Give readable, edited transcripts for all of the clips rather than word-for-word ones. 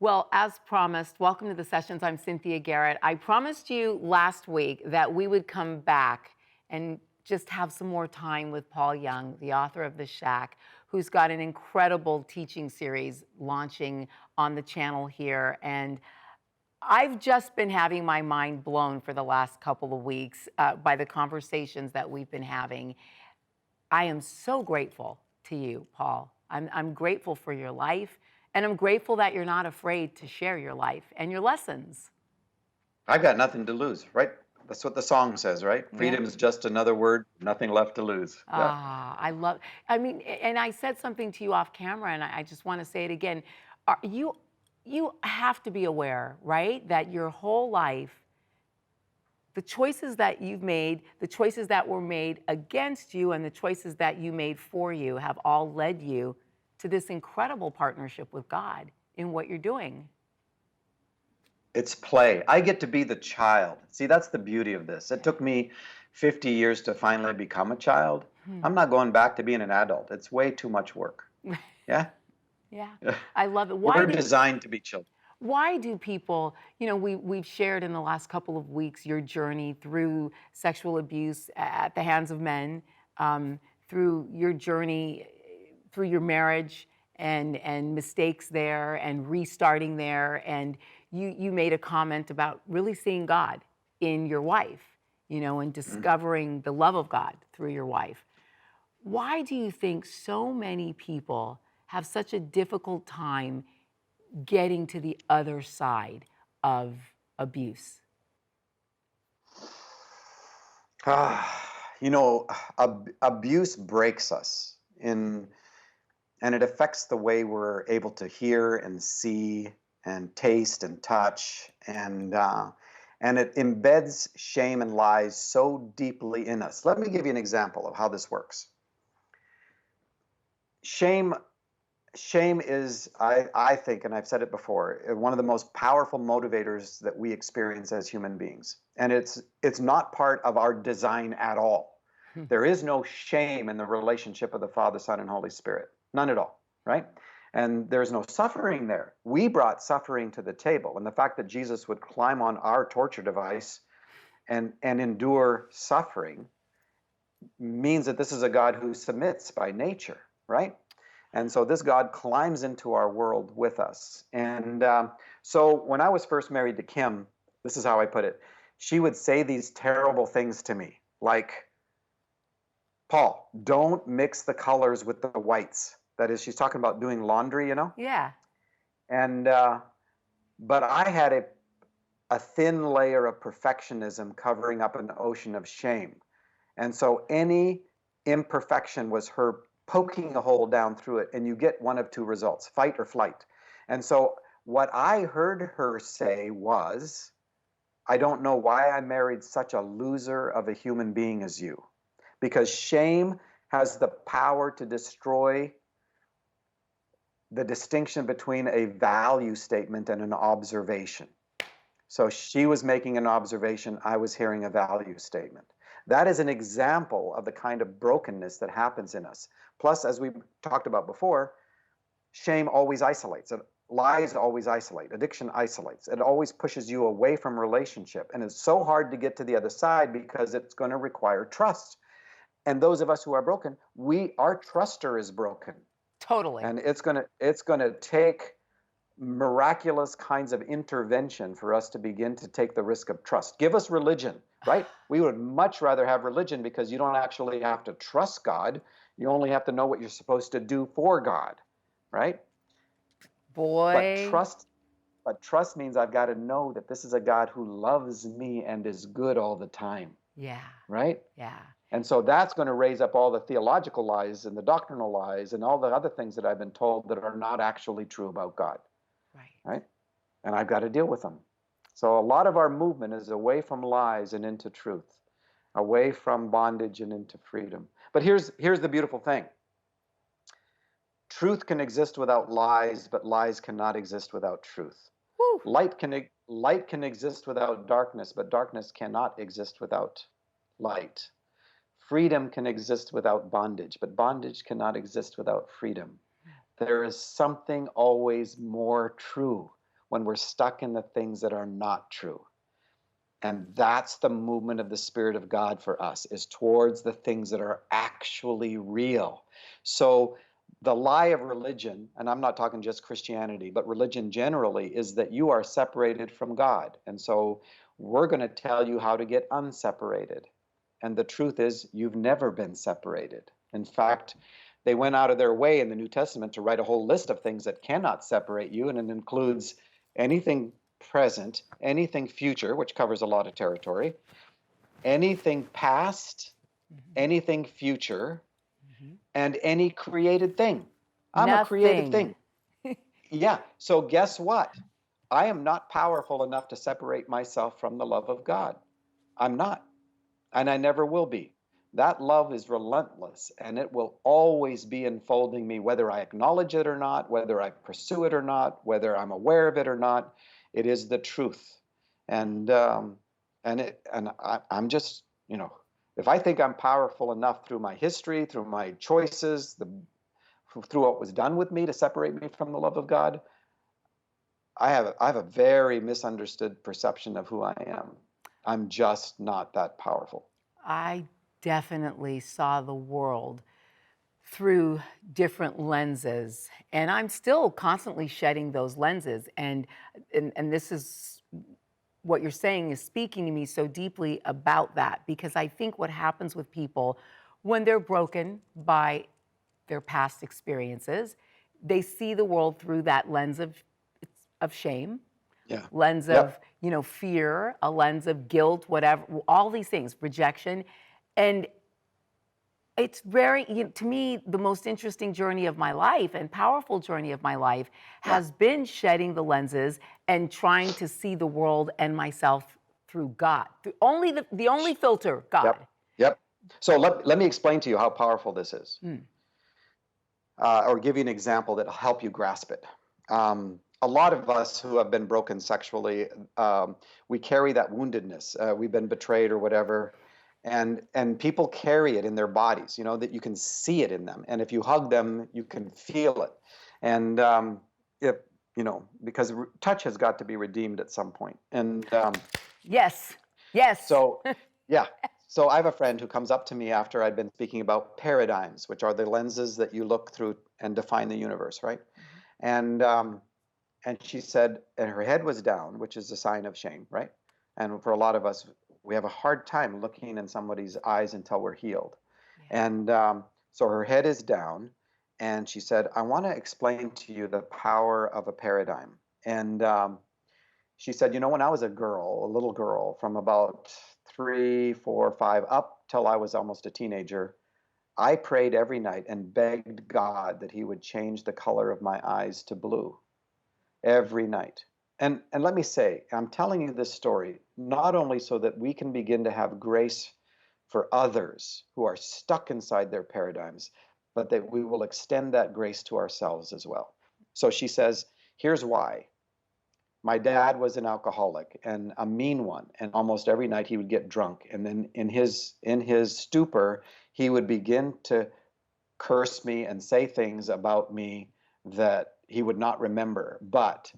Well, as promised, welcome to the sessions. I'm Cynthia Garrett. I promised you last week that we would come back and just have some more time with Paul Young, the author of The Shack, who's got an incredible teaching series launching on the channel here. And I've just been having my mind blown for the last couple of weeks by the conversations that we've been having. I am so grateful to you, Paul. I'm grateful for your life, and I'm grateful that you're not afraid to share your life and your lessons. I've got nothing to lose, right? That's what the song says, right? Yeah. Freedom is just another word, nothing left to lose. Yeah. I mean, and I said something to you off camera, and I just want to say it again. You have to be aware, right, that your whole life, the choices that you've made, the choices that were made against you, and the choices that you made for you have all led you to this incredible partnership with God in what you're doing. It's play. I get to be the child. See, that's the beauty of this. It took me 50 years to finally become a child. I'm not going back to being an adult. It's way too much work. Yeah? Yeah, I love it. We're designed to be children. Why do people, we've shared in the last couple of weeks your journey through sexual abuse at the hands of men, through your journey, through your marriage and mistakes there and restarting there. And you made a comment about really seeing God in your wife, and discovering the love of God through your wife. Why do you think so many people have such a difficult time getting to the other side of abuse? Abuse breaks us and it affects the way we're able to hear and see and taste and touch, and it embeds shame and lies so deeply in us. Let me give you an example of how this works. Shame is, I think, and I've said it before, one of the most powerful motivators that we experience as human beings. And it's not part of our design at all. There is no shame in the relationship of the Father, Son, and Holy Spirit. None at all, right? And there's no suffering there. We brought suffering to the table. And the fact that Jesus would climb on our torture device and endure suffering means that this is a God who submits by nature, right? And so this God climbs into our world with us. And so when I was first married to Kim, this is how I put it. She would say these terrible things to me, like, Paul, don't mix the colors with the whites. That is, she's talking about doing laundry, Yeah. And, but I had a thin layer of perfectionism covering up an ocean of shame. And so any imperfection was her poking a hole down through it, and you get one of two results, fight or flight. And so what I heard her say was, I don't know why I married such a loser of a human being as you, because shame has the power to destroy the distinction between a value statement and an observation. So she was making an observation, I was hearing a value statement. That is an example of the kind of brokenness that happens in us. Plus, as we talked about before, shame always isolates. Lies always isolate. Addiction isolates. It always pushes you away from relationship. And it's so hard to get to the other side because it's going to require trust. And those of us who are broken, our truster is broken. Totally. And it's gonna take miraculous kinds of intervention for us to begin to take the risk of trust. Give us religion, right? We would much rather have religion because you don't actually have to trust God. You only have to know what you're supposed to do for God, right? Boy. But trust means I've got to know that this is a God who loves me and is good all the time. Yeah. Right? Yeah. And so that's going to raise up all the theological lies and the doctrinal lies and all the other things that I've been told that are not actually true about God. Right? And I've got to deal with them. So a lot of our movement is away from lies and into truth, away from bondage and into freedom. But here's the beautiful thing. Truth can exist without lies, but lies cannot exist without truth. Woo. Light can exist without darkness, but darkness cannot exist without light. Freedom can exist without bondage, but bondage cannot exist without freedom. There is something always more true. when we're stuck in the things that are not true. And that's the movement of the Spirit of God for us, is towards the things that are actually real. So the lie of religion, and I'm not talking just Christianity, but religion generally, is that you are separated from God. And so we're going to tell you how to get unseparated. And the truth is, you've never been separated. In fact, they went out of their way in the New Testament to write a whole list of things that cannot separate you, and it includes anything present, anything future, which covers a lot of territory, anything past, anything future, and any created thing. I'm a created Nothing. thing. Yeah. So guess what? I am not powerful enough to separate myself from the love of God. I'm not. And I never will be. That love is relentless, and it will always be enfolding me, whether I acknowledge it or not, whether I pursue it or not, whether I'm aware of it or not. It is the truth. And I'm just, if I think I'm powerful enough through my history, through my choices, through what was done with me to separate me from the love of God, I have a very misunderstood perception of who I am. I'm just not that powerful. I definitely saw the world through different lenses, and I'm still constantly shedding those lenses. And this is what you're saying is speaking to me so deeply about that, because I think what happens with people when they're broken by their past experiences, they see the world through that lens of shame, Yeah. lens of Yep. fear, a lens of guilt, whatever, all these things, rejection. And it's very, to me, the most interesting journey of my life and powerful journey of my life Yeah. has been shedding the lenses and trying to see the world and myself through God, through only the only filter, God. Yep. Yep. So let me explain to you how powerful this is, or give you an example that'll help you grasp it. A lot of us who have been broken sexually, we carry that woundedness. We've been betrayed or whatever, and people carry it in their bodies. That you can see it in them, and if you hug them, you can feel it. And if because touch has got to be redeemed at some point. And Yes, yes. so, yeah. So I have a friend who comes up to me after I'd been speaking about paradigms, which are the lenses that you look through and define the universe, right? And she said, and her head was down, which is a sign of shame, right? And for a lot of us, we have a hard time looking in somebody's eyes until we're healed. Yeah. And so her head is down, and she said, I want to explain to you the power of a paradigm. And she said, when I was a little girl, from about 3, 4, 5, up till I was almost a teenager, I prayed every night and begged God that he would change the color of my eyes to blue every night. And let me say, I'm telling you this story not only so that we can begin to have grace for others who are stuck inside their paradigms, but that we will extend that grace to ourselves as well. So she says, here's why. My dad was an alcoholic and a mean one, and almost every night he would get drunk, and then in his stupor he would begin to curse me and say things about me that he would not remember, but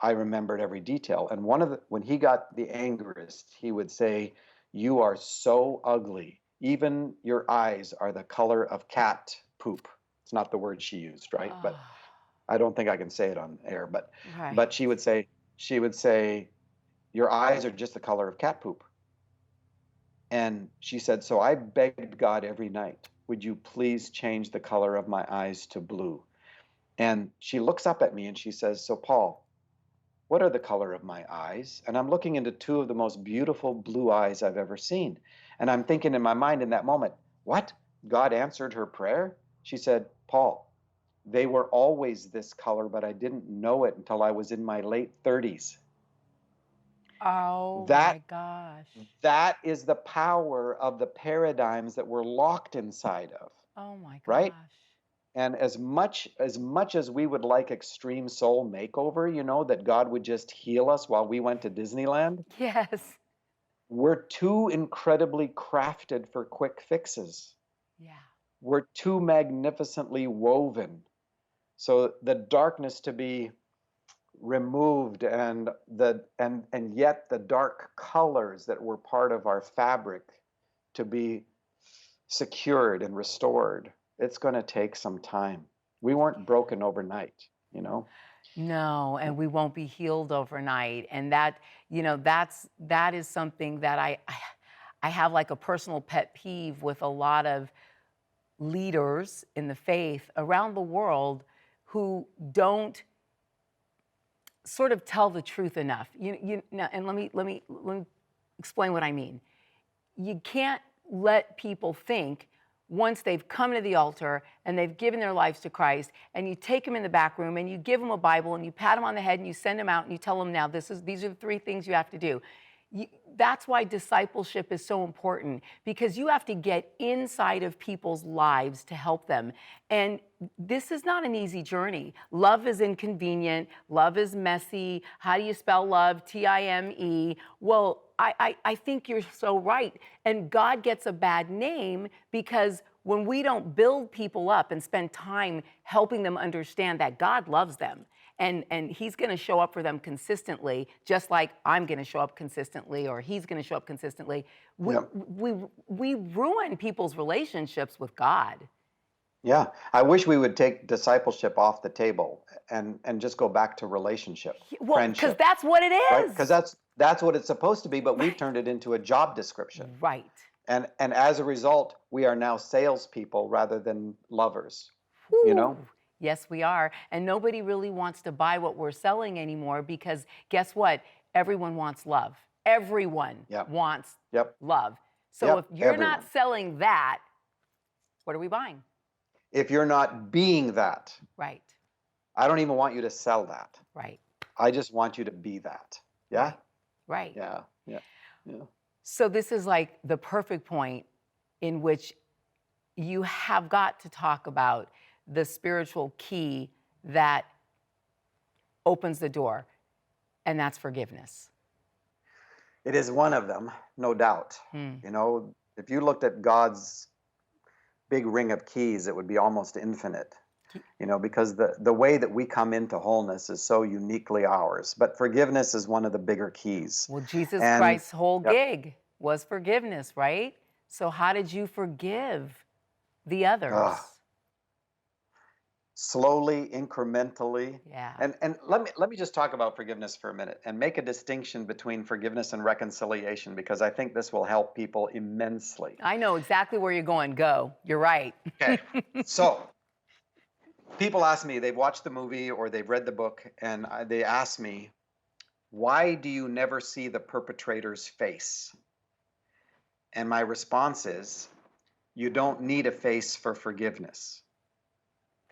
I remembered every detail. And when he got the angriest, he would say, you are so ugly, even your eyes are the color of cat poop. It's not the word she used, right? But I don't think I can say it on air, but Right. she would say, your eyes are just the color of cat poop. And she said, so I begged God every night, would you please change the color of my eyes to blue? And she looks up at me and she says, so Paul, what are the color of my eyes? And I'm looking into two of the most beautiful blue eyes I've ever seen. And I'm thinking in my mind in that moment, what? God answered her prayer? She said, Paul, they were always this color, but I didn't know it until I was in my late 30s. Oh That my gosh. that is the power of the paradigms that we're locked inside of, Oh my right? gosh. And as we would like extreme soul makeover, that God would just heal us while we went to Disneyland, Yes. we're too incredibly crafted for quick fixes. Yeah. We're too magnificently woven. So the darkness to be removed, and yet the dark colors that were part of our fabric to be secured and restored, it's going to take some time. We weren't broken overnight, you know. No, and we won't be healed overnight. And that, that is something that I have like a personal pet peeve with a lot of leaders in the faith around the world who don't sort of tell the truth enough. And let me explain what I mean. You can't let people think once they've come to the altar and they've given their lives to Christ, and you take them in the back room and you give them a Bible and you pat them on the head and you send them out and you tell them, now these are the 3 things you have to do. That's why discipleship is so important, because you have to get inside of people's lives to help them. And this is not an easy journey. Love is inconvenient. Love is messy. How do you spell love? Time. Well, I think you're so right. And God gets a bad name because when we don't build people up and spend time helping them understand that God loves them, and he's going to show up for them consistently, just like I'm going to show up consistently, or he's going to show up consistently. We ruin people's relationships with God. Yeah, I wish we would take discipleship off the table and just go back to relationship, Well, because friendship, that's what it right? is. Because that's what it's supposed to be, but we've turned it into a job description. Right. And as a result, we are now salespeople rather than lovers. Whew. You know? Yes, we are. And nobody really wants to buy what we're selling anymore, because guess what? Everyone wants love. Everyone wants love. So if you're not selling that, what are we buying? If you're not being that, right. I don't even want you to sell that. Right. I just want you to be that. Yeah? Right. Yeah. So this is like the perfect point in which you have got to talk about the spiritual key that opens the door, and that's forgiveness. It is one of them, no doubt. You know, if you looked at God's big ring of keys, it would be almost infinite. You know, because the way that we come into wholeness is so uniquely ours. But forgiveness is one of the bigger keys. Well, Jesus Christ's whole gig was forgiveness, right? So how did you forgive the others? Slowly, incrementally. Yeah. And let me just talk about forgiveness for a minute and make a distinction between forgiveness and reconciliation, because I think this will help people immensely. I know exactly where you're going. Go. You're right. Okay. So people ask me, they've watched the movie or they've read the book, and they ask me, why do you never see the perpetrator's face? And my response is, you don't need a face for forgiveness.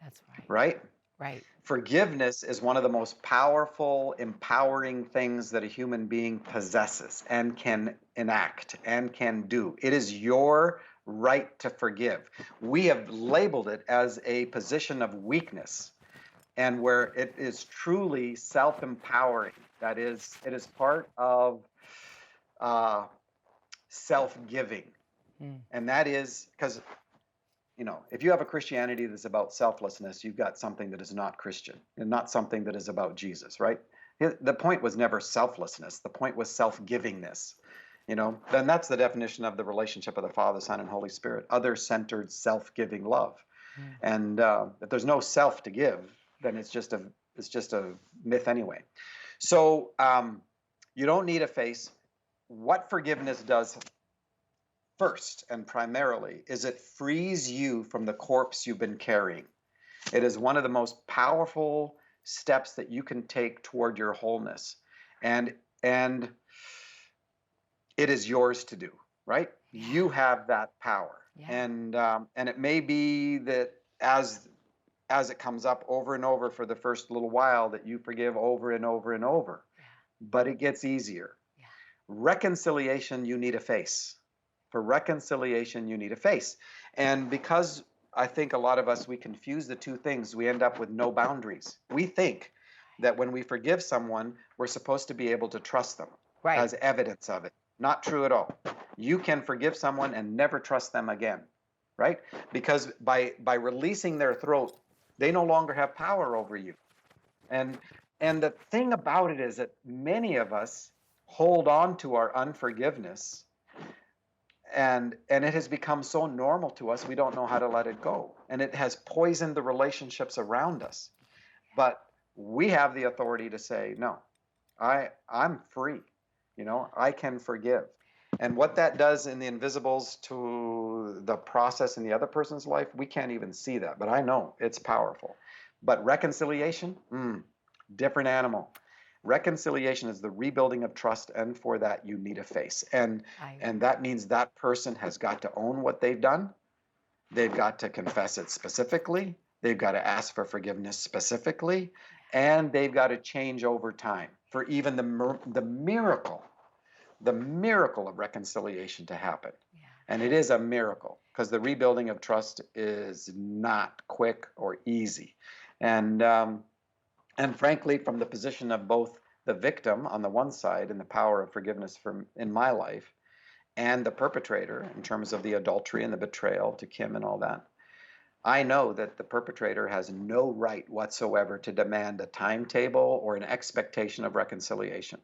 That's right. Right? Right. Forgiveness is one of the most powerful, empowering things that a human being possesses and can enact and can do. It is your right to forgive. We have labeled it as a position of weakness, and where it is truly self-empowering. That is, it is part of self-giving. And that is because, you know, if you have a Christianity that's about selflessness, you've got something that is not Christian and not something that is about Jesus, right? The point was never selflessness. The point was self-givingness. You know, then that's the definition of the relationship of the Father, Son, and Holy Spirit, other-centered, self-giving love. And if there's no self to give, then it's just a myth anyway. So you don't need a face. What forgiveness does first and primarily is it frees you from the corpse you've been carrying. It is one of the most powerful steps that you can take toward your wholeness. And it is yours to do, right? You have that power. And it may be that as it comes up over and over for the first little while, that you forgive over and over and over, but it gets easier. Reconciliation, you need a face. For reconciliation, you need a face. And because I think a lot of us, we confuse the two things, we end up with no boundaries. We think that when we forgive someone, we're supposed to be able to trust them as evidence of it. Not true at all. You can forgive someone and never trust them again, right? Because by releasing their throat, they no longer have power over you. And And the thing about it is that many of us hold on to our unforgiveness, and it has become so normal to us we don't know how to let it go. And it has poisoned the relationships around us. But we have the authority to say, no, I'm free. I can forgive. And what that does in the invisibles to the process in the other person's life, we can't even see that. But I know it's powerful. But reconciliation, different animal. Reconciliation is the rebuilding of trust, and for that you need a face. And that means that person has got to own what they've done. They've got to confess it specifically. They've got to ask for forgiveness specifically, and they've got to change over time for even the miracle of reconciliation to happen. Yeah. And it is a miracle, because the rebuilding of trust is not quick or easy. And frankly, from the position of both the victim on the one side and the power of forgiveness in my life, and the perpetrator in terms of the adultery and the betrayal to Kim and all that, I know that the perpetrator has no right whatsoever to demand a timetable or an expectation of reconciliation.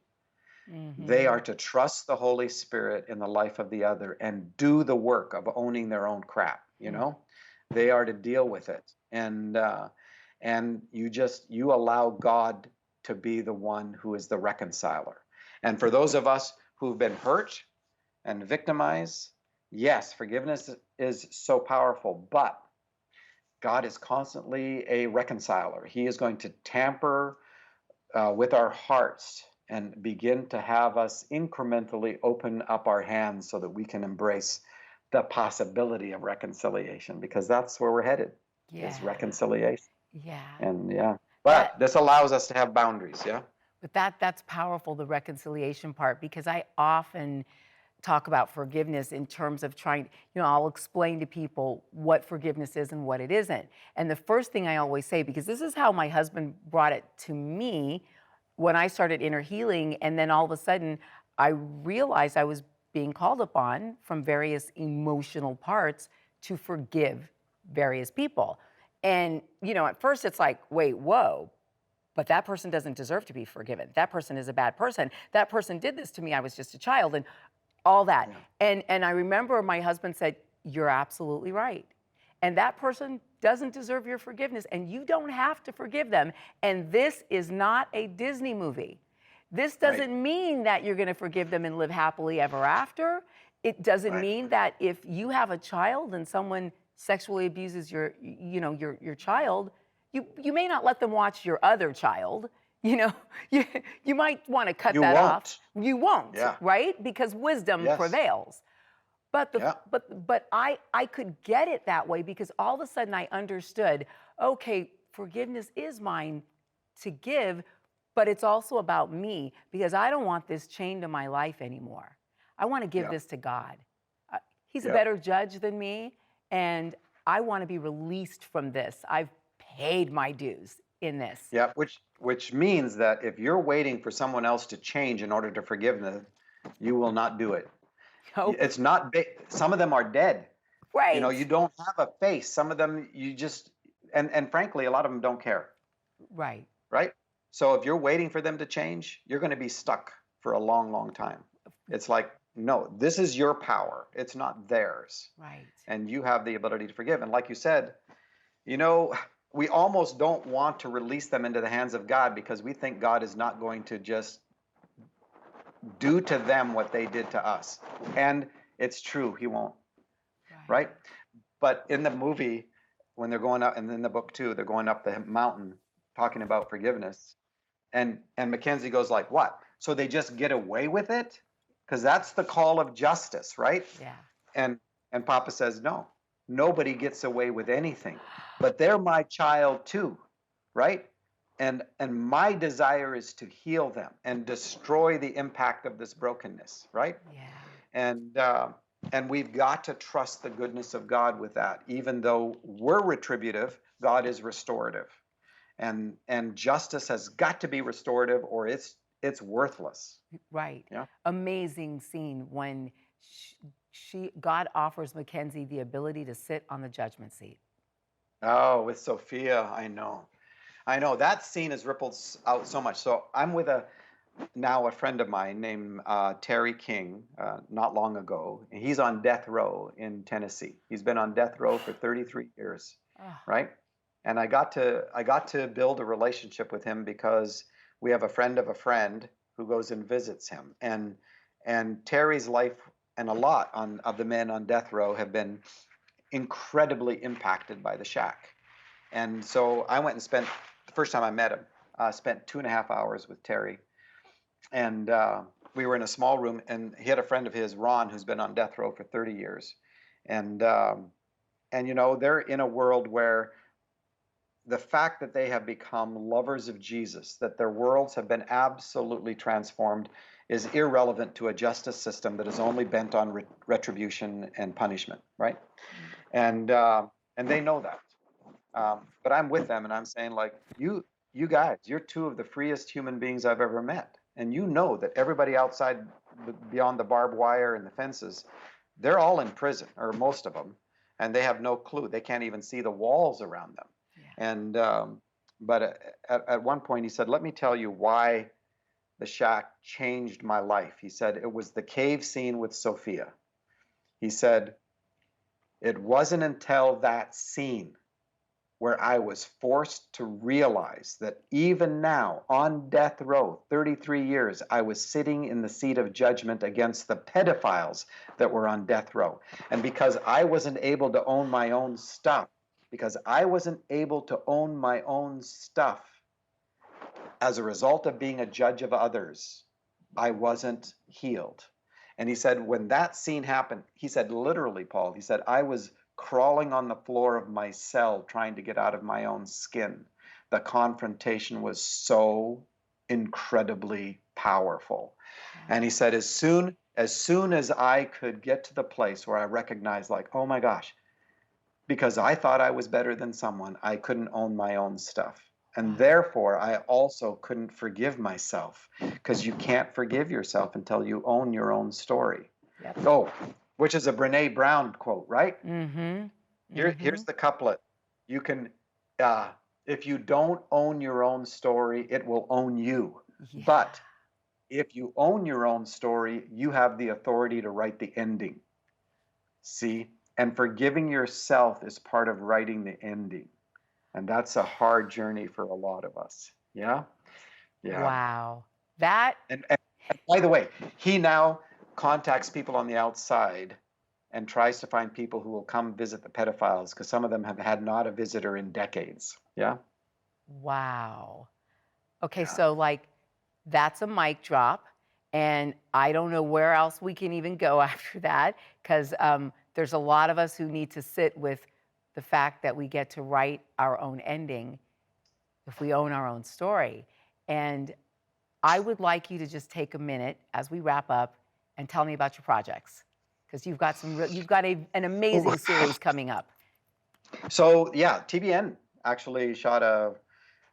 They are to trust the Holy Spirit in the life of the other and do the work of owning their own crap. They are to deal with it. And you allow God to be the one who is the reconciler. And for those of us who've been hurt and victimized, yes, forgiveness is so powerful, but God is constantly a reconciler. He is going to tamper with our hearts and begin to have us incrementally open up our hands so that we can embrace the possibility of reconciliation, because that's where we're headed, is reconciliation. Yeah. And but this allows us to have boundaries. But that's powerful, the reconciliation part, because I often talk about forgiveness in terms of trying, I'll explain to people what forgiveness is and what it isn't. And the first thing I always say, because this is how my husband brought it to me when I started inner healing, and then all of a sudden I realized I was being called upon from various emotional parts to forgive various people. And, at first it's like, wait, whoa, but that person doesn't deserve to be forgiven. That person is a bad person. That person did this to me. I was just a child, and all that. Yeah. And I remember my husband said, you're absolutely right. And that person doesn't deserve your forgiveness, and you don't have to forgive them. And this is not a Disney movie. This doesn't mean that you're going to forgive them and live happily ever after. It doesn't mean that if you have a child and someone sexually abuses your child, you may not let them watch your other child. You might want to cut that off. You won't, right? Because wisdom prevails. But I could get it that way, because all of a sudden I understood, okay, forgiveness is mine to give, but it's also about me, because I don't want this chained to my life anymore. I want to give this to God. He's a better judge than me, and I want to be released from this. I've paid my dues in this. Yeah, which means that if you're waiting for someone else to change in order to forgive them, you will not do it. Oh. It's not some of them are dead. Right. You don't have a face. Some of them you just and frankly, a lot of them don't care. Right. Right? So if you're waiting for them to change, you're going to be stuck for a long, long time. It's like, no, this is your power. It's not theirs. Right. And you have the ability to forgive. And like you said, we almost don't want to release them into the hands of God, because we think God is not going to just do to them what they did to us. And it's true, he won't. Right? But in the movie, when they're going up, and in the book too, they're going up the mountain talking about forgiveness. And Mackenzie goes like, what? So they just get away with it? Because that's the call of justice, right? Yeah. And Papa says, no, nobody gets away with anything. But they're my child too, right? And my desire is to heal them and destroy the impact of this brokenness, right? Yeah. And we've got to trust the goodness of God with that. Even though we're retributive, God is restorative. And justice has got to be restorative, or it's worthless. Right. Yeah. Amazing scene when God offers Mackenzie the ability to sit on the judgment seat. Oh, with Sophia, I know. I know that scene has rippled out so much. So I'm with a friend of mine named Terry King, not long ago. And he's on death row in Tennessee. He's been on death row for 33 years, Oh, right? And I got to build a relationship with him because we have a friend of a friend who goes and visits him. And Terry's life and a lot of the men on death row have been incredibly impacted by the shack. And so I went and spent the first time I met him, spent 2.5 hours with Terry, and we were in a small room, and he had a friend of his, Ron, who's been on death row for 30 years, and they're in a world where the fact that they have become lovers of Jesus, that their worlds have been absolutely transformed, is irrelevant to a justice system that is only bent on retribution and punishment, right? And and they know that. But I'm with them, and I'm saying, like, you guys, you're two of the freest human beings I've ever met, and you know that everybody outside, beyond the barbed wire and the fences, they're all in prison, or most of them, and they have no clue. They can't even see the walls around them. yeah. And but at one point, he said, "Let me tell you why the shack changed my life." He said it was the cave scene with Sophia. He said it wasn't until that scene where I was forced to realize that even now, on death row, 33 years, I was sitting in the seat of judgment against the pedophiles that were on death row. And because I wasn't able to own my own stuff, as a result of being a judge of others, I wasn't healed. And he said, when that scene happened, he said, literally, Paul, he said, I was crawling on the floor of my cell trying to get out of my own skin. The confrontation was so incredibly powerful. And he said, as soon as I could get to the place where I recognized, like, oh my gosh, because I thought I was better than someone, I couldn't own my own stuff. And Wow. therefore, I also couldn't forgive myself, because you can't forgive yourself until you own your own story. Yep. Oh, which is a Brene Brown quote, right? Mm-hmm. Mm-hmm. Here's the couplet. You can, if you don't own your own story, it will own you. Yeah. But if you own your own story, you have the authority to write the ending. See? And forgiving yourself is part of writing the ending. And that's a hard journey for a lot of us. Yeah? Yeah. Wow. That, And by the way, he now contacts people on the outside and tries to find people who will come visit the pedophiles, because some of them have had not a visitor in decades. Yeah? wow. Okay, Yeah. so like that's a mic drop. And I don't know where else we can even go after that, because there's a lot of us who need to sit with the fact that we get to write our own ending if we own our own story. And I would like you to just take a minute as we wrap up and tell me about your projects, because you've got an amazing series coming up. So yeah, TBN actually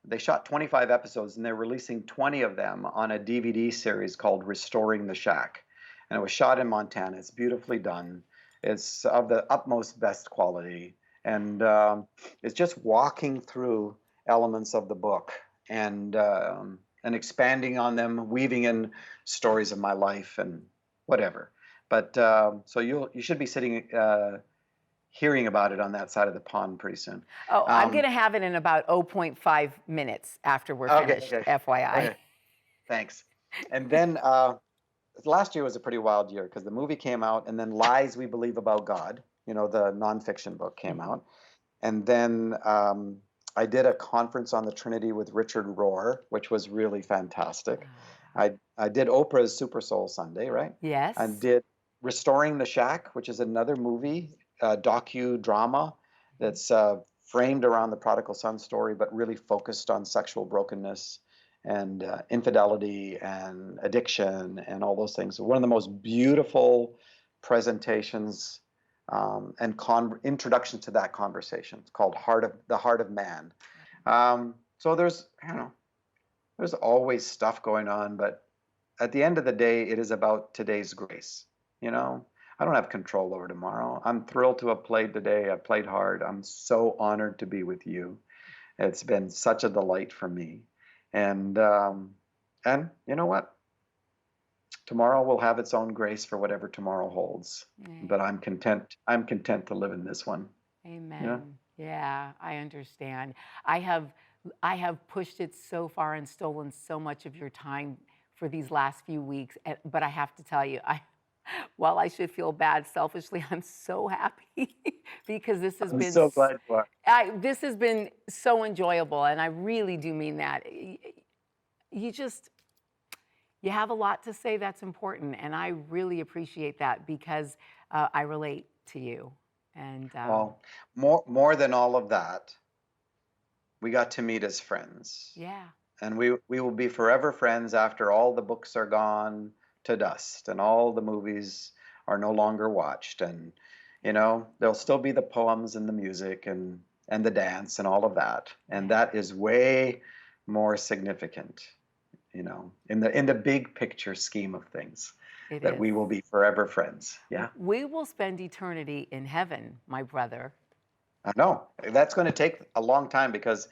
they shot 25 episodes, and they're releasing 20 of them on a DVD series called Restoring the Shack. And it was shot in Montana. It's beautifully done. It's of the utmost best quality. And it's just walking through elements of the book, and expanding on them, weaving in stories of my life and whatever. But so you should be hearing about it on that side of the pond pretty soon. Oh, I'm going Um, to have it in about 0.5 minutes after we're okay, finished, okay, FYI. okay. Thanks. And then last year was a pretty wild year, because the movie came out, and then Lies We Believe About God, the nonfiction book, came out. And then I did a conference on the Trinity with Richard Rohr, which was really fantastic. I did Oprah's Super Soul Sunday, right? I Yes. did Restoring the Shack, which is another movie, docudrama that's framed around the prodigal son story, but really focused on sexual brokenness and infidelity and addiction and all those things. One of the most beautiful presentations and introduction to that conversation. It's called The Heart of Man. So there's always stuff going on, but at the end of the day, it is about today's grace. I don't have control over tomorrow. I'm thrilled to have played today. I played hard. I'm so honored to be with you. It's been such a delight for me. And you know what? Tomorrow will have its own grace for whatever tomorrow holds. But I'm Amen. content. I'm content to live in this one. Yeah. Amen. Yeah, I understand. I have I have pushed it so far and stolen so much of your time for these last few weeks. But I have to tell you, I while I should feel bad selfishly, I'm so happy because I'm so glad you are. this has been so enjoyable, and I really do mean that. You just you have a lot to say that's important, and I really appreciate that because I relate to you. And Well, more than all of that, we got to meet as friends. yeah, And we will be forever friends after all the books are gone to dust and all the movies are no longer watched. And there'll still be the poems and the music and the dance and all of that. And yeah, that is way more significant, in the big picture scheme of things, it that is. we will be forever friends. Yeah. We will spend eternity in heaven, my brother. I know. That's going to take a long time because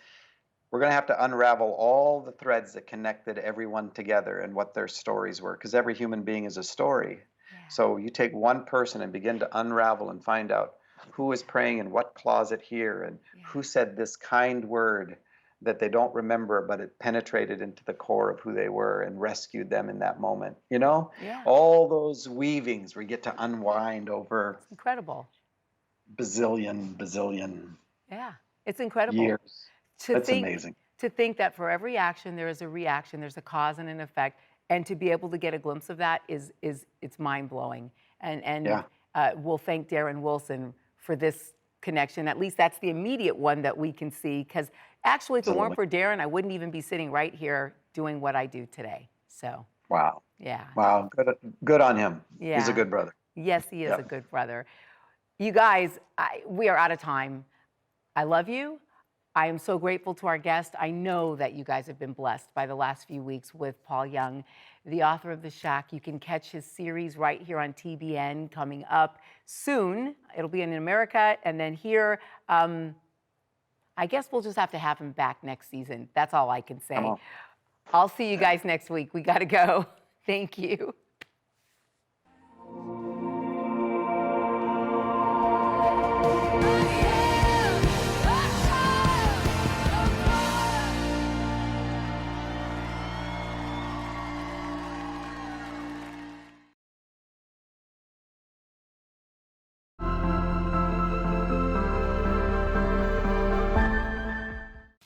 we're going to have to unravel all the threads that connected everyone together and what their stories were, because every human being is a story. Yeah, So you take one person and begin to unravel and find out who is praying in what closet here and yeah, who said this kind word that they don't remember, but it penetrated into the core of who they were and rescued them in that moment. yeah. All those weavings we get to unwind over It's incredible. bazillion Yeah, it's incredible years. to That's think amazing. to think that for every action there is a reaction, there's a cause and an effect, and to be able to get a glimpse of that is it's mind blowing. And Yeah, we'll thank Darren Wilson for this connection. At least that's the immediate one that we can see. Because actually, if it weren't absolutely. for Darren, I wouldn't even be sitting right here doing what I do today. So Wow. yeah, Wow. Good on him. He's a yeah, good brother. yes, he is a Yep. good brother. You guys, we are out of time. I love you. I am so grateful to our guest. I know that you guys have been blessed by the last few weeks with Paul Young, the author of The Shack. You can catch his series right here on TBN coming up soon. It'll be in America, and then here, I guess we'll just have to have him back next season. That's all I can Come say. on. I'll see you Yeah. guys next week. We got to go. Thank you.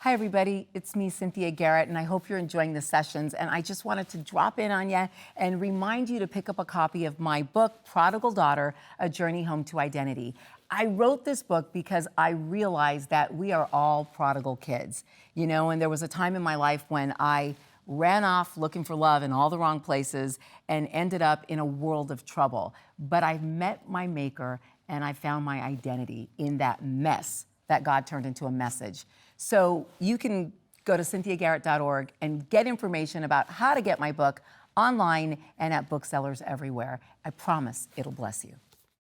Hi, everybody. It's me, Cynthia Garrett, and I hope you're enjoying the sessions. And I just wanted to drop in on you and remind you to pick up a copy of my book, Prodigal Daughter, A Journey Home to Identity. I wrote this book because I realized that we are all prodigal kids, and there was a time in my life when I ran off looking for love in all the wrong places and ended up in a world of trouble. But I met my maker and I found my identity in that mess that God turned into a message. So you can go to cynthiagarrett.org and get information about how to get my book online and at booksellers everywhere. I promise it'll bless you.